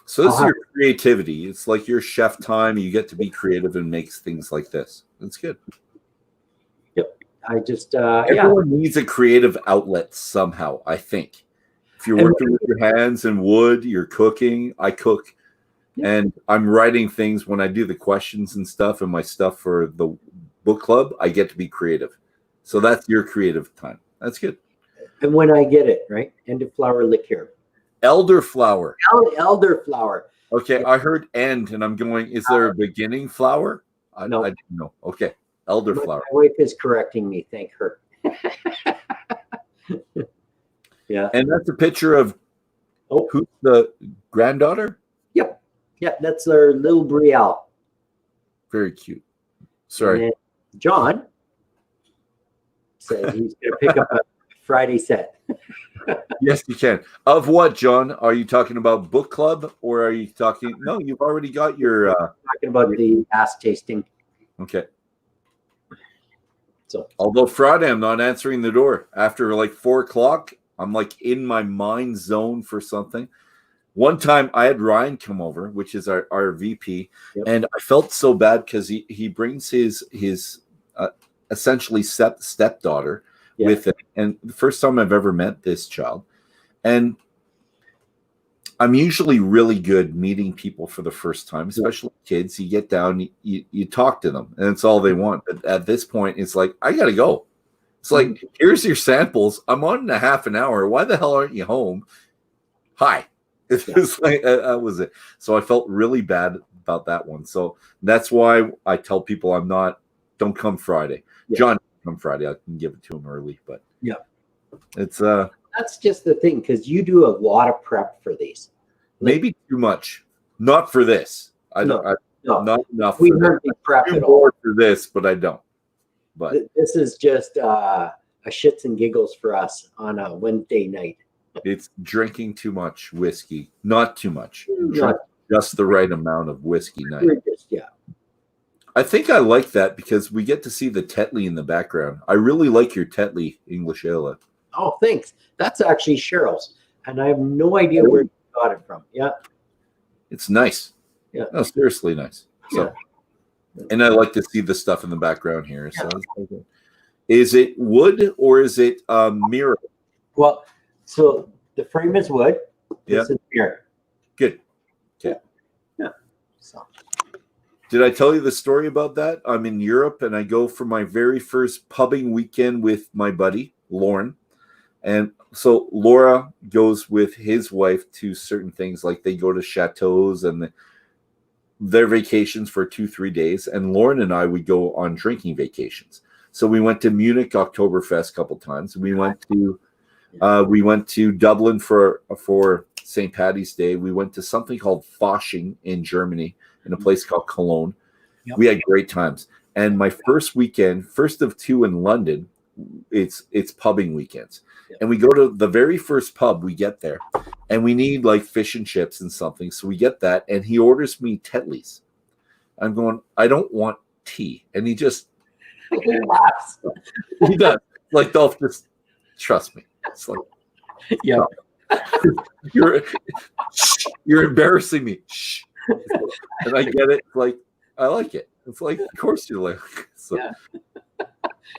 So this is your creativity. It's like your chef time. You get to be creative and make things like this. That's good. Yep. I just everyone needs a creative outlet somehow, I think. If you're working with your hands and wood, you're cooking. I cook, and I'm writing things when I do the questions and stuff, and my stuff for the book club. I get to be creative, so that's your creative time. That's good. And when I get it right, elderflower liqueur. Elderflower. Elderflower. Okay, I heard end, and I'm going. Is there a beginning flower? No. I didn't know. Okay, elderflower. My wife is correcting me. Thank her. Yeah. And that's a picture of Oh, who's the granddaughter? yep. Yeah, that's our little Brielle. Very cute. And Sorry. then John said he's going to pick up a Friday set. Yes, you can. Of what, John? Are you talking about book club, or are you talking? No, you've already got your. Talking about the ass tasting. Okay. So, Although Friday, I'm not answering the door after like 4 o'clock. I'm like in my mind zone for something. One time I had Ryan come over, which is our VP, yep. and I felt so bad because he brings his essentially stepdaughter with it, and the first time I've ever met this child, and I'm usually really good meeting people for the first time, especially kids. You get down, you talk to them, and it's all they want. But at this point, it's like, I got to go. It's like, here's your samples. I'm on in a half an hour. Why the hell aren't you home? Hi. It's like, that was it. So I felt really bad about that one. So that's why I tell people don't come Friday. Yeah. John, come Friday. I can give it to him early, but yeah, it's that's just the thing, because you do a lot of prep for these. Maybe too much. Not for this. No. Not enough. We hardly prep at all for this, but I don't. But this is just a shits and giggles for us on a Wednesday night. It's drinking too much whiskey. Not too much. Just the right amount of whiskey night. Yeah. I think I like that because we get to see the Tetley in the background. I really like your Tetley English Ale. Oh, thanks. That's actually Cheryl's, and I have no idea where you got it from. Yeah. It's nice. Yeah. No, seriously nice. So, and I like to see the stuff in the background here. So, is it wood or is it mirror? Well, so the frame is wood. Yeah. This is mirror. Good. Okay. Yeah. So. Did I tell you the story about that? I'm in Europe and I go for my very first pubbing weekend with my buddy, Lauren. And so Laura goes with his wife to certain things, like they go to chateaus and their vacations for 2-3 days. And Lauren and I would go on drinking vacations. So we went to Munich Oktoberfest a couple times. We went to Dublin for St. Patty's Day. We went to something called Fosching in Germany, in a place called Cologne. Yep. We had great times. And my first weekend, first of two in London, it's pubbing weekends. Yep. And we go to the very first pub we get there, and we need like fish and chips and something. So we get that, and he orders me Tetley's. I'm going, I don't want tea. And he just laughs. He does. Like, Dolph, just trust me. It's like, yeah. No. You're embarrassing me. Shh. And I get it. Like, I like it. It's like, of course you like it. So,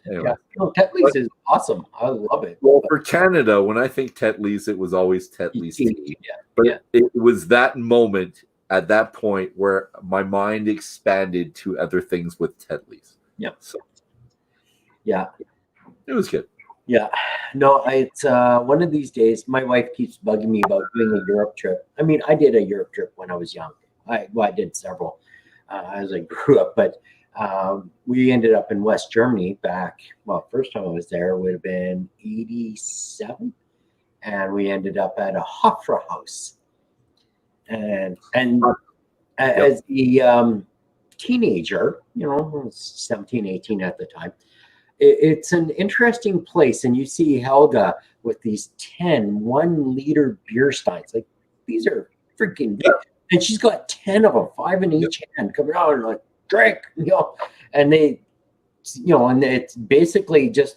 anyway. Yeah. No, Tetley's is awesome. I love it. Well, for Canada, when I think Tetley's, it was always Tetley's tea. Yeah. But it was that moment at that point where my mind expanded to other things with Tetley's. Yeah. So, yeah. It was good. Yeah. No, it's one of these days, my wife keeps bugging me about doing a Europe trip. I mean, I did a Europe trip when I was young. I did several as I grew up, but we ended up in West Germany back, well, first time I was there would have been 87, and we ended up at a Hofbrauhaus. And as the teenager, I was 17, 18 at the time, it's an interesting place, and you see Helga with these 10 1-liter beer steins. Like, these are freaking big. And she's got 10 of them, 5 in each hand, coming out and like, drink, and they, and it's basically just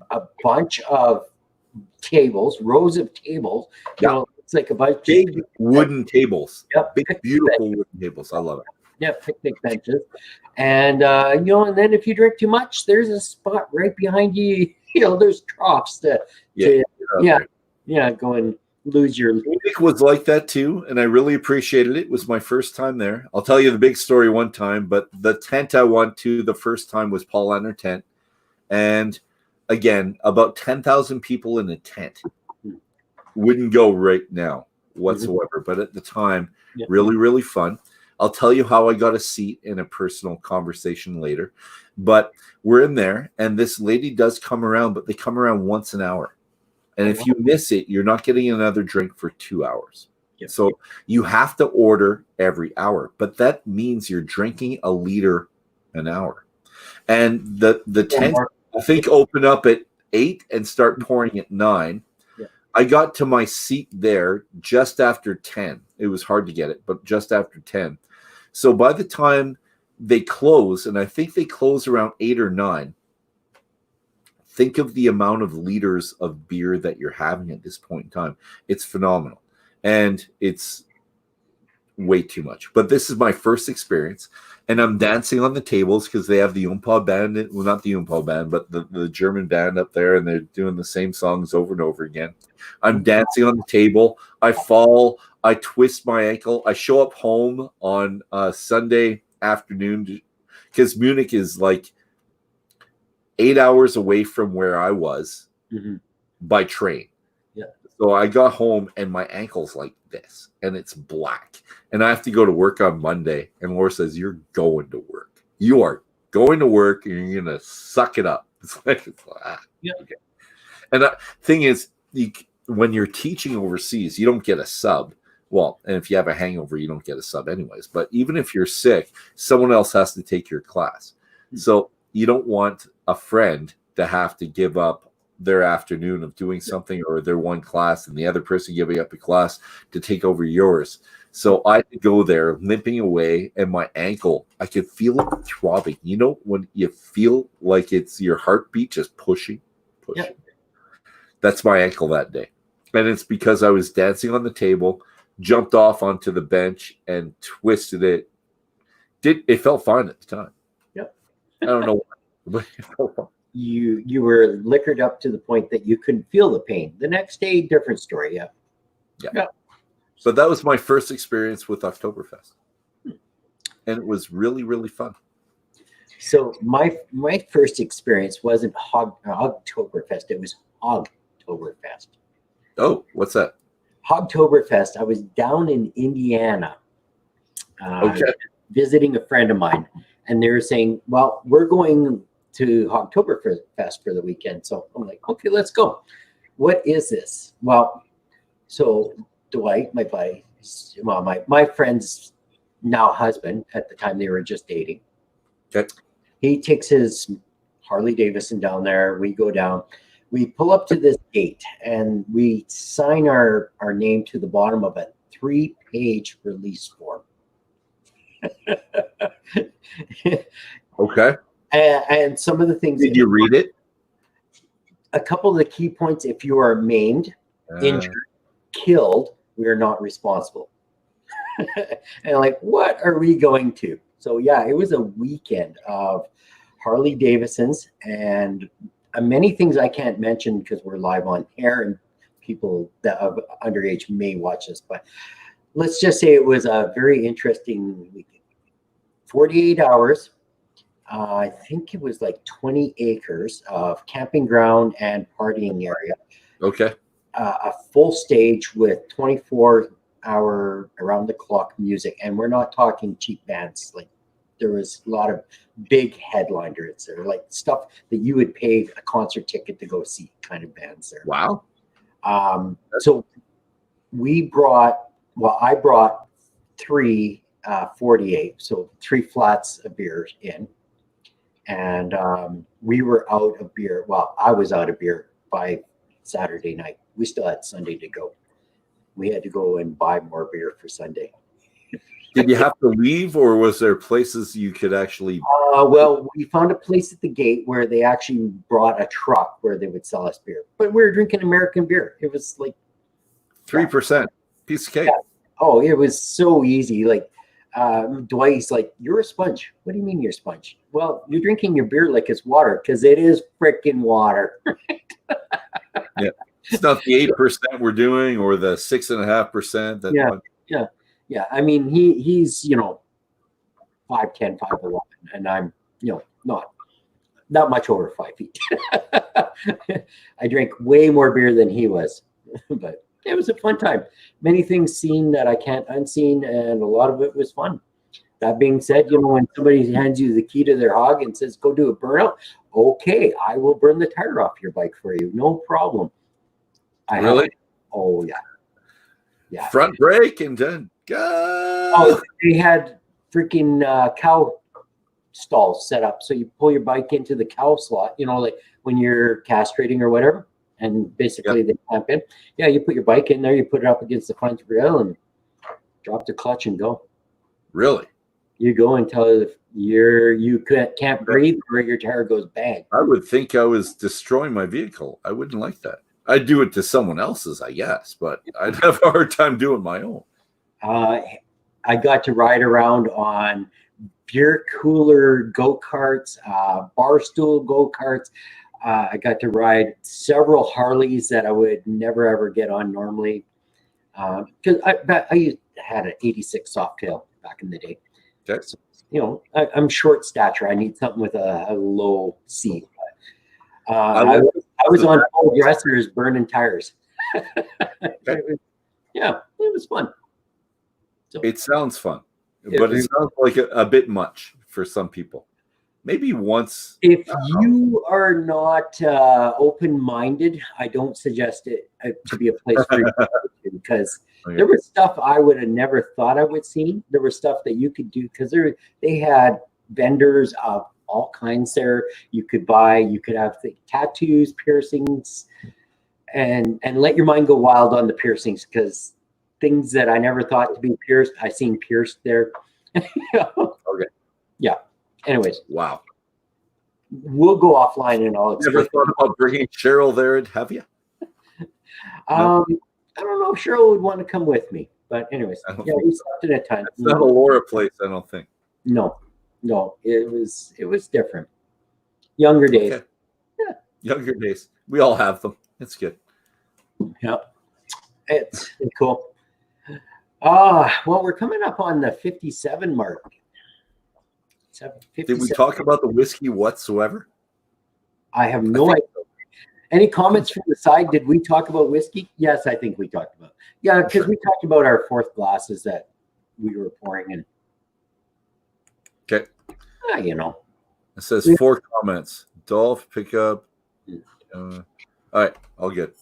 a bunch of tables, rows of tables. It's like a bunch of big wooden tables. Yep, big, beautiful wooden tables. I love it. Yeah, picnic benches, and and then if you drink too much, there's a spot right behind you. There's troughs to go and lose your. Munich was like that too, and I really appreciated it. It was my first time there. I'll tell you the big story one time, but the tent I went to the first time was Paul Anner tent, and again, about 10,000 people in a tent. Wouldn't go right now whatsoever, but at the time, really, really fun. I'll tell you how I got a seat in a personal conversation later, but we're in there, and this lady does come around, but they come around once an hour. And if you miss it, you're not getting another drink for 2 hours. Yep. So you have to order every hour, but that means you're drinking a liter an hour. And the tent, I think, open up at 8 and start pouring at 9. Yeah. I got to my seat there just after 10. It was hard to get it, but just after 10. So by the time they close, and I think they close around 8 or 9, think of the amount of liters of beer that you're having at this point in time. It's phenomenal. And it's way too much. But this is my first experience. And I'm dancing on the tables because they have the Oompa band. Well, not the Oompa band, but the German band up there. And they're doing the same songs over and over again. I'm dancing on the table. I fall. I twist my ankle. I show up home on Sunday afternoon because Munich is like 8 hours away from where I was by train. Yeah. So I got home and my ankle's like this and it's black. And I have to go to work on Monday. And Laura says, "You're going to work. You are going to work and you're going to suck it up." It's like, yeah. Okay. And the thing is, when you're teaching overseas, you don't get a sub. Well, and if you have a hangover, you don't get a sub anyways. But even if you're sick, someone else has to take your class. So you don't want a friend to have to give up their afternoon of doing something or their one class and the other person giving up a class to take over yours. So I could go there limping away and my ankle, I could feel it throbbing. You know, when you feel like it's your heartbeat just pushing. Yeah. That's my ankle that day. And it's because I was dancing on the table, jumped off onto the bench and twisted it. It felt fine at the time. Yep. I don't know why, but it felt fine. You were liquored up to the point that you couldn't feel the pain. The next day, different story. Yeah. But that was my first experience with Oktoberfest. And it was really, really fun. So my first experience wasn't Hogtoberfest. It was Hogtoberfest. Oh, what's that? Hogtoberfest. I was down in Indiana visiting a friend of mine. And they were saying, well, we're going to Hogtoberfest for the weekend. So I'm like, okay, let's go. What is this? Well, so Dwight, my buddy, well, my friend's now husband, at the time they were just dating. Okay. He takes his Harley Davidson down there. We go down. We pull up to this gate and we sign our name to the bottom of a 3-page release form. Okay. And some of the things. Did you read it? A couple of the key points: if you are maimed, injured, killed, we are not responsible. And like, what are we going to? So yeah, it was a weekend of Harley Davidsons and many things I can't mention because we're live on air and people that are underage may watch this. But let's just say it was a very interesting weekend. 48 hours. I think it was like 20 acres of camping ground and partying area. Okay. A full stage with 24-hour around-the-clock music. And we're not talking cheap bands. Like, there was a lot of big headliners there, like stuff that you would pay a concert ticket to go see kind of bands there. Wow. So I brought 3 48, so 3 flats of beer in. And we were out of beer. Well, I was out of beer by Saturday night. We still had Sunday to go. We had to go and buy more beer for Sunday. Did you have to leave, or was there places you could actually? Well, we found a place at the gate where they actually brought a truck where they would sell us beer. But we were drinking American beer. It was like 3%. Piece of cake. Yeah. Oh, it was so easy. Like Dwight's like, "You're a sponge." What do you mean you're a sponge? Well, you're drinking your beer like it's water because it is freaking water. Yeah, it's not the 8% we're doing or the 6.5%. Yeah. I mean, he's 5'10", 5'11", and I'm not much over 5 feet. I drank way more beer than he was, but it was a fun time. Many things seen that I can't unseen, and a lot of it was fun. That being said, when somebody hands you the key to their hog and says, "Go do a burnout," okay, I will burn the tire off your bike for you. No problem. Really? Oh yeah, yeah. Front brake and then go. Oh, they had freaking cow stalls set up, so you pull your bike into the cow slot. Like when you're castrating or whatever, and basically they clamp in. Yeah, you put your bike in there, you put it up against the front rail, and drop the clutch and go. Really? You go until you can't breathe, or your tire goes bang. I would think I was destroying my vehicle. I wouldn't like that. I'd do it to someone else's, I guess, but I'd have a hard time doing my own. I got to ride around on beer cooler go-karts, barstool go-karts. I got to ride several Harleys that I would never ever get on normally. Because I had an 86 Softail back in the day. Okay. So, I'm short stature. I need something with a low seat. I was on full dressers burning tires. Okay. It was fun. So, it sounds fun, but it sounds like a bit much for some people. Maybe once. If you are not open-minded, I don't suggest it to be a place for you because there was stuff I would have never thought I would see. There was stuff that you could do because they had vendors of all kinds there. You could buy, you could have tattoos, piercings, and let your mind go wild on the piercings because things that I never thought to be pierced, I seen pierced there. Okay. Yeah. Anyways. Wow. We'll go offline and all. Never thought about bringing Cheryl there, have you? No. I don't know if Cheryl would want to come with me, but anyways, we slept in a tent. It's not a Laura place, I don't think. No, it was different. Younger days. Okay. Yeah. Younger days. We all have them. It's good. Yeah. It's cool. Well, we're coming up on the 57 mark. Did we talk about the whiskey whatsoever? I have no idea. Any comments from the side? Did we talk about whiskey? Yes, I think we talked about. Yeah, because we talked about our fourth glasses that we were pouring in. Okay. It says 4 comments. Dolph, pickup. All right, all good.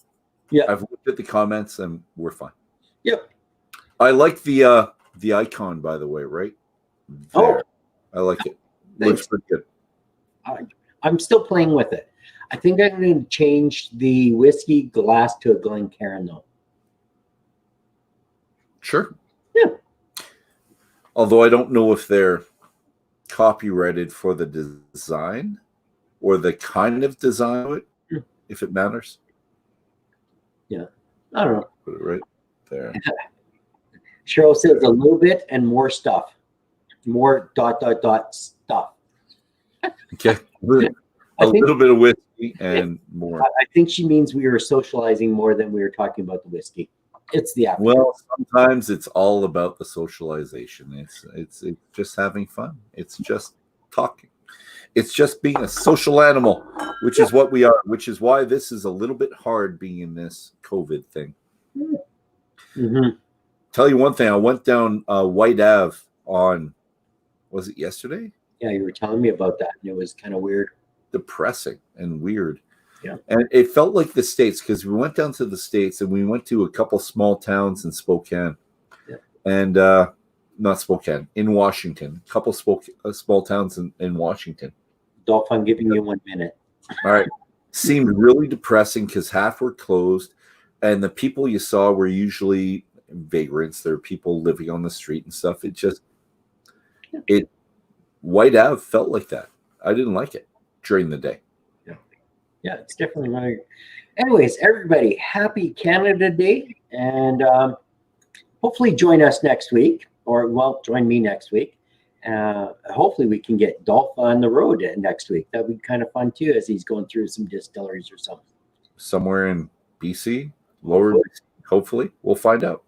Yeah. I've looked at the comments and we're fine. Yep. I like the icon, by the way, right there. I like it. Looks pretty good. I'm still playing with it. I think I'm going to change the whiskey glass to a Glencairn, though. Sure. Yeah. Although I don't know if they're copyrighted for the design or the kind of design of it, if it matters. Yeah. I don't know. Put it right there. Cheryl says a little bit and more stuff. More ... stuff. Okay. A little bit of whiskey and more. I think she means we were socializing more than we were talking about the whiskey. It's the afternoon. Well, sometimes it's all about the socialization. It's just having fun. It's just talking. It's just being a social animal, which is what we are, which is why this is a little bit hard being in this COVID thing. Mm-hmm. Tell you one thing, I went down White Ave on, was it yesterday? Yeah, you were telling me about that, and it was kind of weird. Depressing and weird. Yeah. And it felt like the States because we went down to the States and we went to a couple small towns in Spokane. Yeah. And not Spokane, in Washington. A couple small towns in Washington. Dolph, I'm giving you 1 minute. All right. Seemed really depressing because half were closed. And the people you saw were usually vagrants. There were people living on the street and stuff. White Ave felt like that. I didn't like it during the day. Yeah, it's definitely not. Anyways, everybody, happy Canada Day. And hopefully join us next week. Or, join me next week. Hopefully we can get Dolph on the road next week. That'd be kind of fun too, as he's going through some distilleries or something. Somewhere in BC, lower BC, hopefully. We'll find out.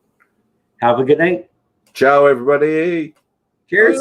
Have a good night. Ciao, everybody. Cheers.